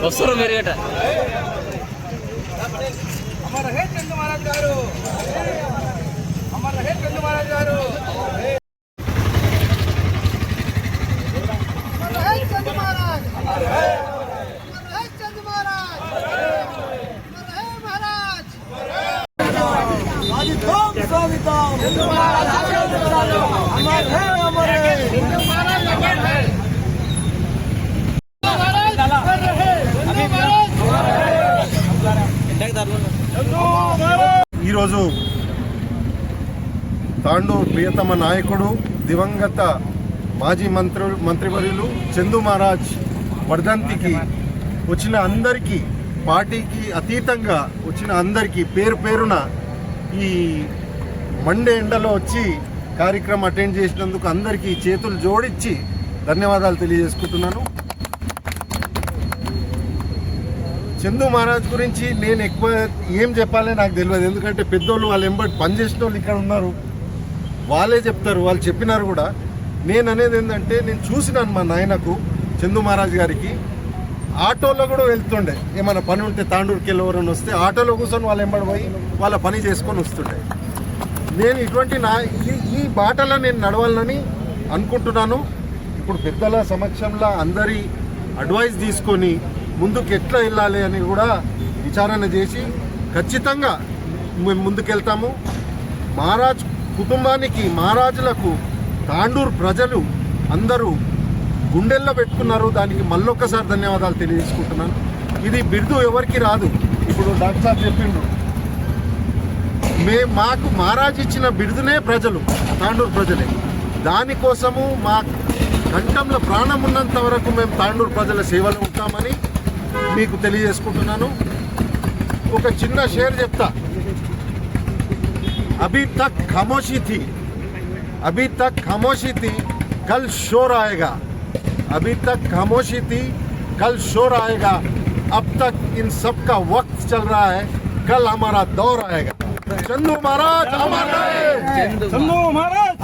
వస్తారు మీరు గట అమర్ హే చందు మహారాజ్ గారు, అమర్ హే చందు మహారాజ్ గారు, అమర్ హే చందు మహారాజ్, అమర్ హే చందు మహారాజ్, అమర్ హే మహారాజ్, సాధిద్దాం సాధిద్దాం చందు మహారాజ్ ఆశీర్వదించాలి. అమర్ హే అమర్ హే చందు మహారాజ్, అమర్ హే ఈరోజు తాండూర్ ప్రియతమ నాయకుడు దివంగత మాజీ మంత్రివర్యులు చందు మహారాజ్ వర్ధంతికి వచ్చిన అందరికీ, పార్టీకి అతీతంగా వచ్చిన అందరికీ పేరు పేరున ఈ మండే ఎండలో వచ్చి కార్యక్రమం అటెండ్ చేసినందుకు అందరికీ చేతులు జోడించి ధన్యవాదాలు తెలియజేసుకుంటున్నాను. చందు మహారాజ్ గురించి నేను ఎక్కువ ఏం చెప్పాలో నాకు తెలియదు. ఎందుకంటే పెద్దోళ్ళు వాళ్ళు ఎంబడి పనిచేసిన వాళ్ళు ఇక్కడ ఉన్నారు, వాళ్ళే చెప్తారు, వాళ్ళు చెప్పినారు కూడా. నేను అనేది ఏంటంటే, నేను చూసినాను మా నాయనకు చందు మహారాజ్ గారికి ఆటోలో కూడా వెళ్తుండే. ఏమైనా పని ఉంటే తాండూరుకి వెళ్ళవరని వస్తే ఆటోలో కూర్చొని వాళ్ళు ఎంబడి పోయి వాళ్ళ పని చేసుకొని వస్తుండే. నేను ఇటువంటి ఈ బాటలో నేను నడవాలని అనుకుంటున్నాను. ఇప్పుడు పెద్దల సమక్షంలో అందరి అడ్వైస్ తీసుకొని ముందుకు ఎట్లా వెళ్ళాలి అని కూడా విచారణ చేసి ఖచ్చితంగా మేము ముందుకెళ్తాము. మహారాజ్ కుటుంబానికి, మహారాజులకు తాండూరు ప్రజలు అందరూ గుండెల్లో పెట్టుకున్నారు. దానికి మళ్ళొక్కసారి ధన్యవాదాలు తెలియజేసుకుంటున్నాను. ఇది బిరుదు ఎవరికి రాదు. ఇప్పుడు డాక్టర్ సార్ చెప్పిండ్రు, మాకు మహారాజ్ ఇచ్చిన బిరుదునే ప్రజలు, తాండూరు ప్రజలే. దానికోసము మా కంఠంలో ప్రాణం ఉన్నంత వరకు మేము తాండూరు ప్రజల సేవలో ఉంటామని మీకు తెలియజేసుకుంటున్నాను. ఒక చిన్న షేర్ చెప్తా. అభీ తక్ ఖమోషీ థీ, అభీ తక్ ఖమోషీ థీ, కల్ షోర్ ఆయేగా. అభీ తక్ ఖమోషీ థీ, కల్ షోర్ ఆయేగా. अब तक इन सब का वक्त चल रहा है, कल हमारा दौर आएगा. चंदू महाराज अमर रहे. చందు మహారాజ్.